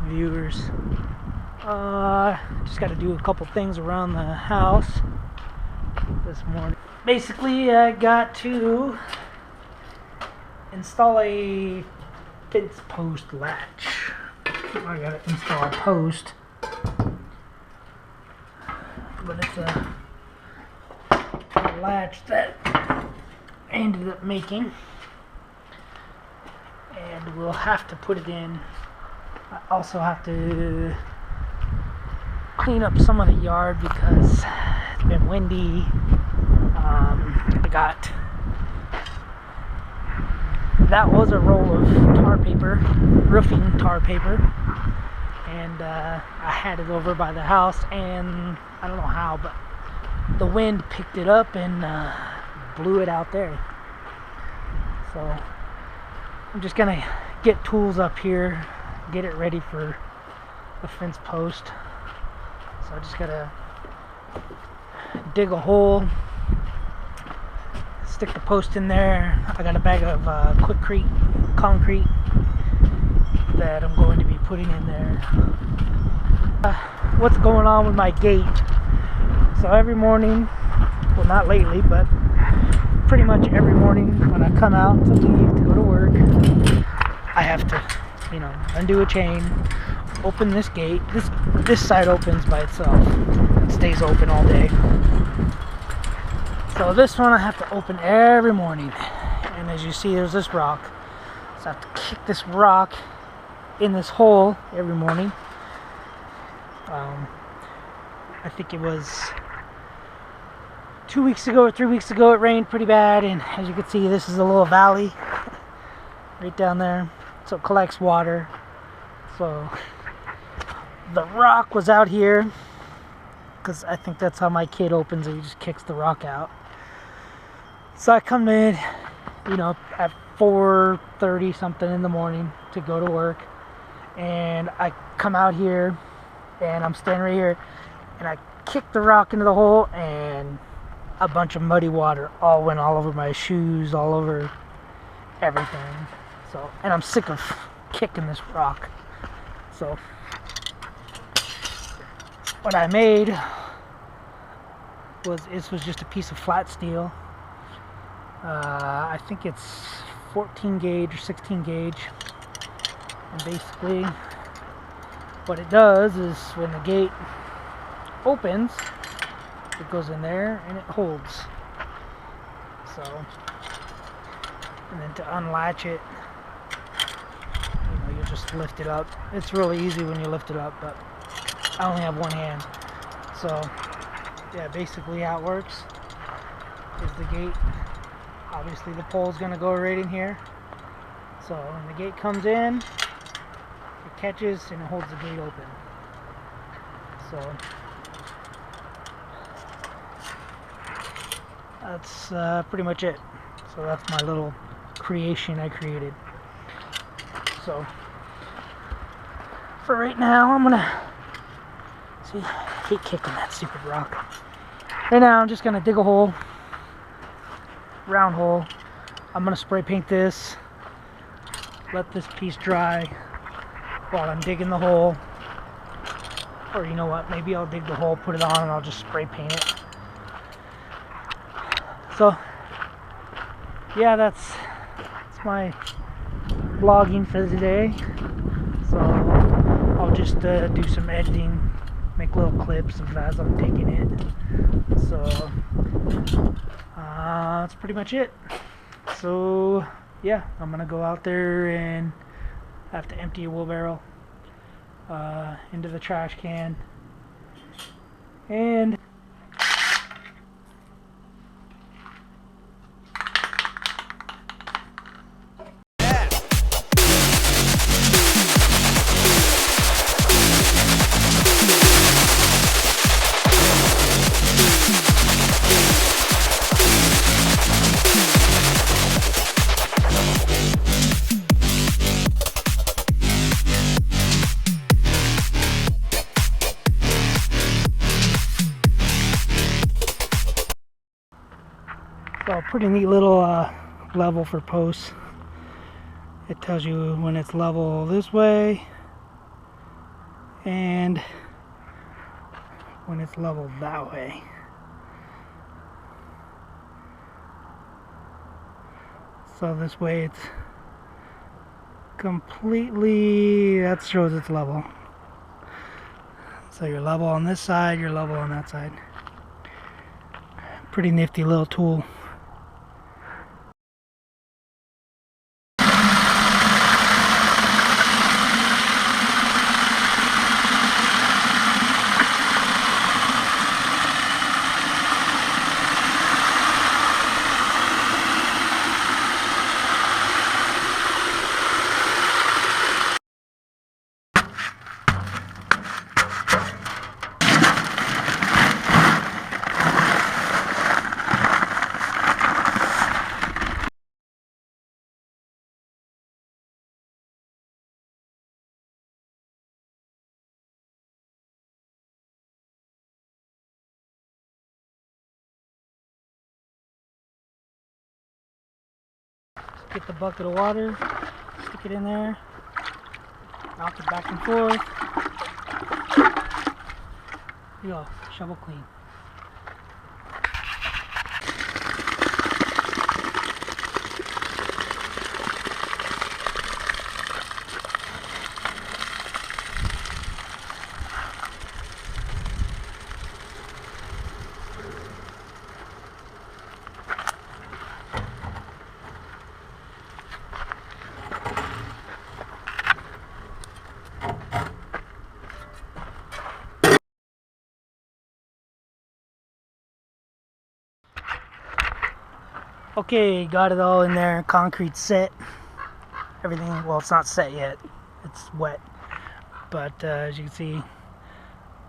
viewers. Just got to do a couple things around the house this morning. Basically, I got to install a fence post latch. I got to install a post, but it's a latch that I ended up making, and we'll have to put it in. I also have to clean up some of the yard because it's been windy. I got, that was a roll of tar paper, roofing tar paper, and I had it over by the house, and I don't know how, but the wind picked it up and blew it out there. So I'm just gonna get tools up here, get it ready for the fence post. So I just gotta dig a hole, stick the post in there. I got a bag of quick concrete that I'm going to be putting in there. What's going on with my gate? So every morning, well, not lately, but pretty much every morning when I come out to leave to go to work, I have to, undo a chain, open this gate. This side opens by itself. It stays open all day. So this one I have to open every morning. And as you see, there's this rock. So I have to kick this rock in this hole every morning. I think it was 2 weeks ago or 3 weeks ago, it rained pretty bad, and as you can see, this is a little valley right down there, so it collects water. So the rock was out here because I think that's how my kid opens it. He just kicks the rock out. So I come in, at 4:30 something in the morning to go to work, and I come out here and I'm standing right here, and I kick the rock into the hole, and a bunch of muddy water all went all over my shoes, all over everything. So, and I'm sick of kicking this rock. So what I made was, this was just a piece of flat steel. I think it's 14 gauge or 16 gauge. And basically what it does is when the gate opens, it goes in there and it holds. So, and then to unlatch it, you just lift it up. It's really easy when you lift it up, but I only have one hand. So yeah, basically how it works is the gate, obviously the pole is going to go right in here. So when the gate comes in, it catches and it holds the gate open. So that's pretty much it. So that's my little creation I created. So for right now, I'm gonna see. I keep kicking that stupid rock. Right now, I'm just gonna dig a hole, round hole. I'm gonna spray paint this. Let this piece dry while I'm digging the hole. Or you know what? Maybe I'll dig the hole, put it on, and I'll just spray paint it. So yeah, that's my vlogging for today. So I'll just do some editing, make little clips of as I'm taking it. So that's pretty much it. So yeah, I'm gonna go out there and have to empty a wheelbarrow into the trash can, and so pretty neat little level for posts. It tells you when it's level this way, and when it's leveled that way. So this way it's completely, that shows it's level. So you're level on this side, you're level on that side. Pretty nifty little tool. Get the bucket of water, stick it in there, rock it back and forth. Here you go, shovel clean. Okay, got it all in there, concrete set. Everything, well, it's not set yet, it's wet. But as you can see,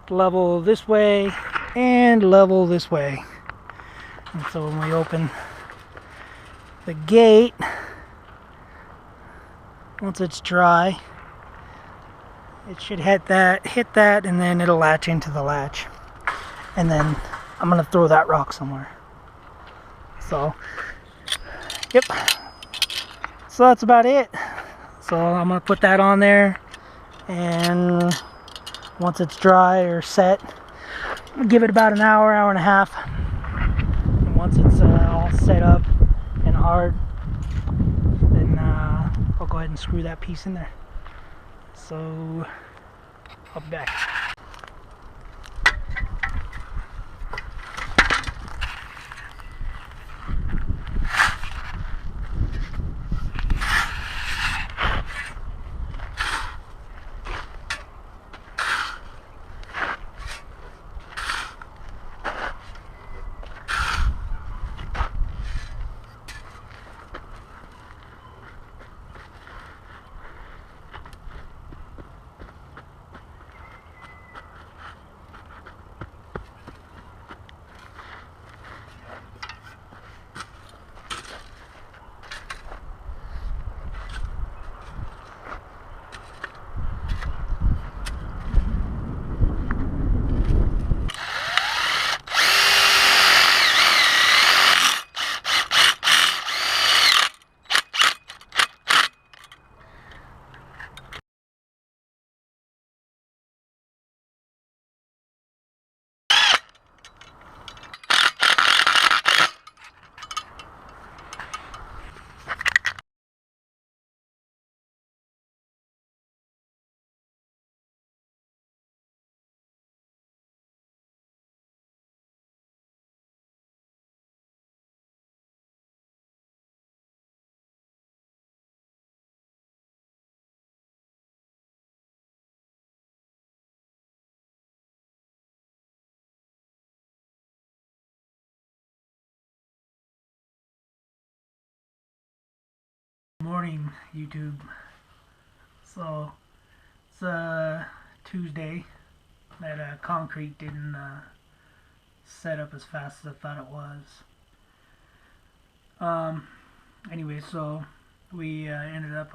level this way and level this way. And so when we open the gate, once it's dry, it should hit that, and then it'll latch into the latch. And then I'm gonna throw that rock somewhere. So, yep. So that's about it. So I'm gonna put that on there, and once it's dry or set, I'll give it about an hour, hour and a half. And once it's all set up and hard, then I'll go ahead and screw that piece in there. So I'll be back. Morning, YouTube. So it's Tuesday. That concrete didn't set up as fast as I thought it was. Anyway, so we ended up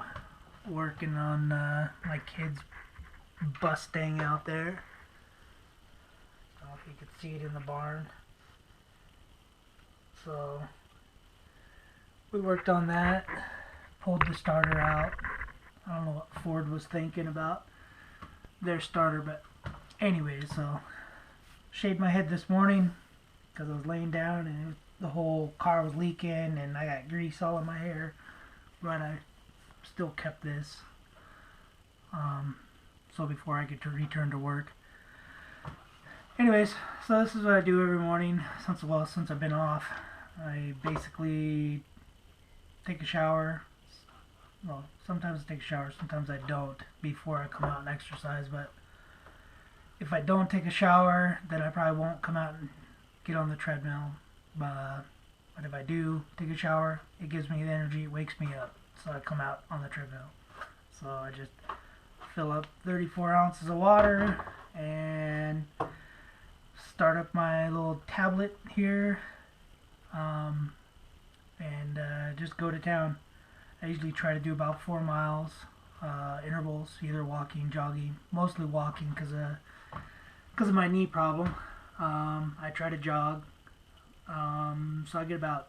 working on my kids' Mustang out there. I don't know if you could see it in the barn. So we worked on that, pulled the starter out. I don't know what Ford was thinking about their starter. But anyways, so shaved my head this morning because I was laying down and the whole car was leaking and I got grease all in my hair, but I still kept this so before I get to return to work. Anyways, so this is what I do every morning since I've been off. I basically take a shower. Well, sometimes I take a shower, sometimes I don't before I come out and exercise, but if I don't take a shower, then I probably won't come out and get on the treadmill. But if I do take a shower, it gives me the energy, it wakes me up, so I come out on the treadmill. So I just fill up 34 ounces of water and start up my little tablet here, and just go to town. I usually try to do about 4 miles intervals, either walking, jogging, mostly walking because of my knee problem. I try to jog, so I get about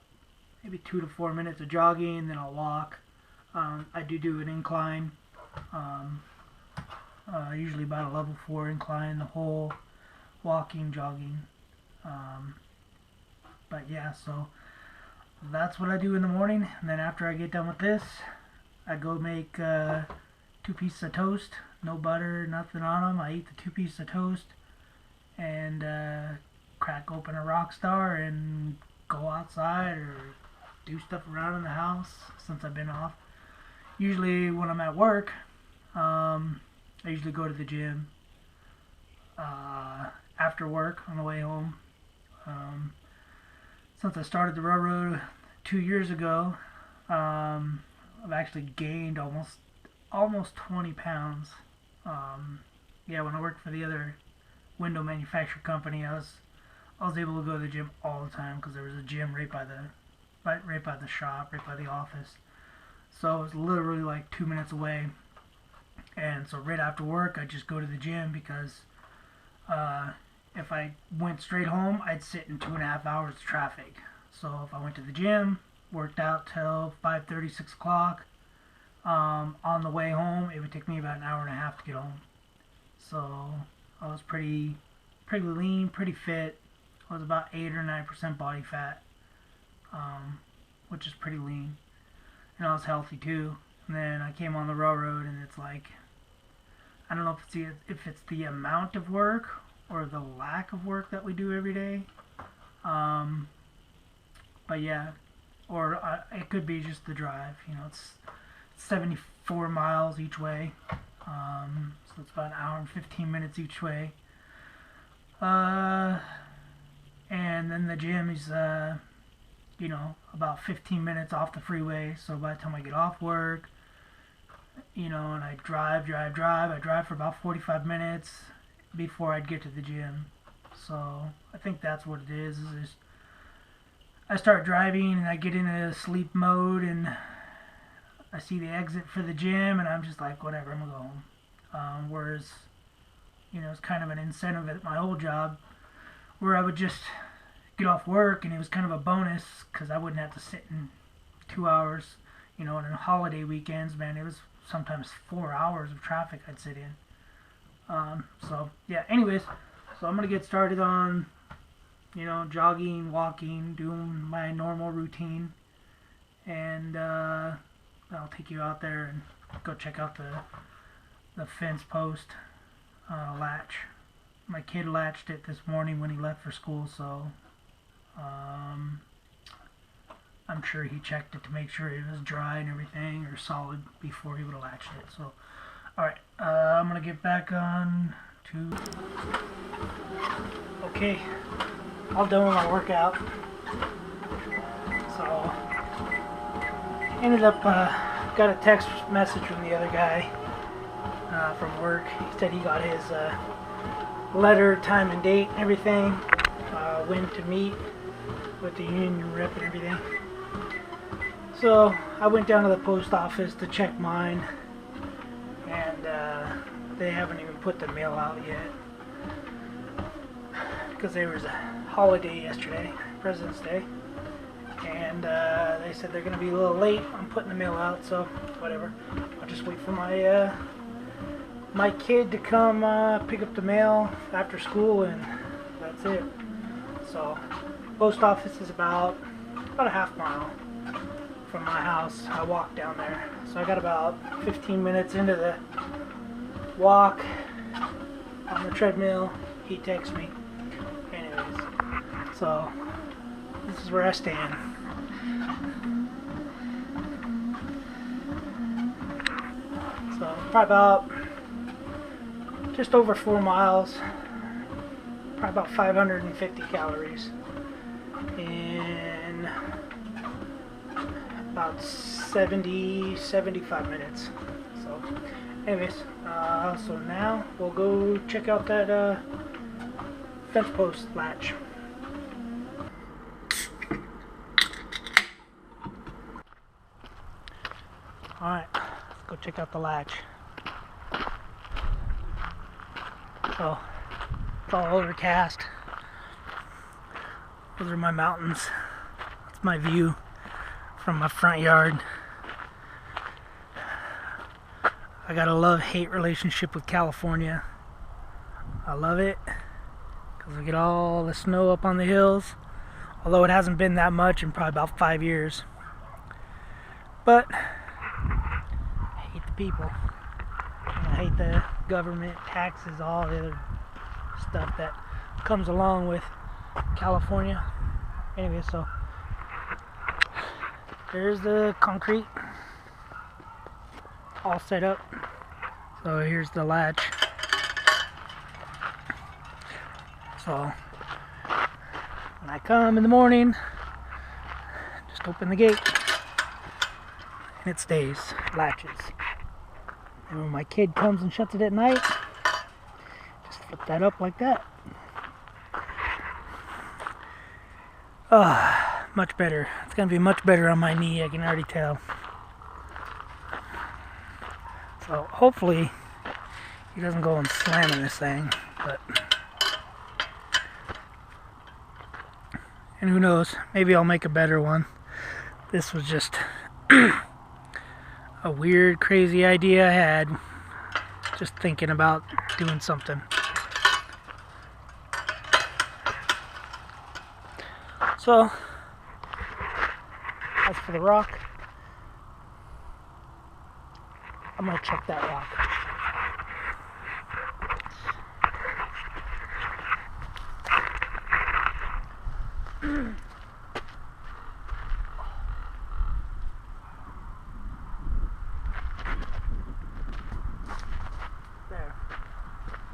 maybe 2 to 4 minutes of jogging, then I'll walk. I do an incline, usually about a level 4 incline, the whole walking, jogging. But yeah, so that's what I do in the morning, and then after I get done with this, I go make 2 pieces of toast, no butter, nothing on them. I eat the 2 pieces of toast and crack open a Rockstar and go outside or do stuff around in the house since I've been off. Usually when I'm at work, I usually go to the gym after work on the way home. Since I started the railroad 2 years ago, I've actually gained almost 20 pounds. Yeah, when I worked for the other window manufacturer company, I was able to go to the gym all the time because there was a gym right by the shop, right by the office. So it was literally like 2 minutes away. And so right after work, I just go to the gym because if I went straight home, I'd sit in 2.5 hours of traffic. So if I went to the gym, worked out till 5:30, 6 o'clock, on the way home, it would take me about an hour and a half to get home. So I was pretty lean, pretty fit. I was about 8 or 9% body fat, which is pretty lean. And I was healthy too. And then I came on the railroad, and it's like, I don't know if it's the amount of work or the lack of work that we do every day. But yeah, or it could be just the drive. You know, it's 74 miles each way, so it's about an hour and 15 minutes each way. And then the gym is, you know, about 15 minutes off the freeway. So by the time I get off work, you know, and I drive for about 45 minutes before I'd get to the gym. So I think that's what it is I start driving and I get into sleep mode and I see the exit for the gym and I'm just like, whatever, I'm gonna go home. Whereas, you know, it's kind of an incentive at my old job where I would just get off work and it was kind of a bonus because I wouldn't have to sit in 2 hours. You know, and on holiday weekends, man, it was sometimes 4 hours of traffic I'd sit in. So yeah, anyways, so I'm gonna get started on, you know, jogging, walking, doing my normal routine, and I'll take you out there and go check out the fence post latch. My kid latched it this morning when he left for school, so I'm sure he checked it to make sure it was dry and everything, or solid, before he would have latched it. So, alright, I'm going to get back on to... Okay, all done with my workout. So, ended up, got a text message from the other guy from work. He said he got his letter, time and date and everything, when to meet with the union rep and everything. So I went down to the post office to check mine, and they haven't even put the mail out yet because there was a holiday yesterday, President's Day, and they said they're going to be a little late on putting the mail out, so whatever. I'll just wait for my my kid to come pick up the mail after school, and that's it. So post office is about a half mile from my house. I walk down there, so I got about 15 minutes into the walk on the treadmill. He texts me. Anyways, so this is where I stand. So probably about just over 4 miles, probably about 550 calories in about 75 minutes. So anyways, so now we'll go check out that fence post latch. Alright, let's go check out the latch. So, it's all overcast. Those are my mountains. That's my view from my front yard. I got a love-hate relationship with California. I love it because we get all the snow up on the hills, although it hasn't been that much in probably about 5 years. But I hate the people. I hate the government, taxes, all the other stuff that comes along with California. Anyway, so there's the concrete all set up. So here's the latch. So when I come in the morning, just open the gate and it stays, latches. And when my kid comes and shuts it at night, just flip that up like that. Much better. It's gonna be much better on my knee, I can already tell. So hopefully he doesn't go and slam in this thing, but and who knows, maybe I'll make a better one. This was just a weird, crazy idea I had, just thinking about doing something. So, as for the rock, I'm gonna check that rock.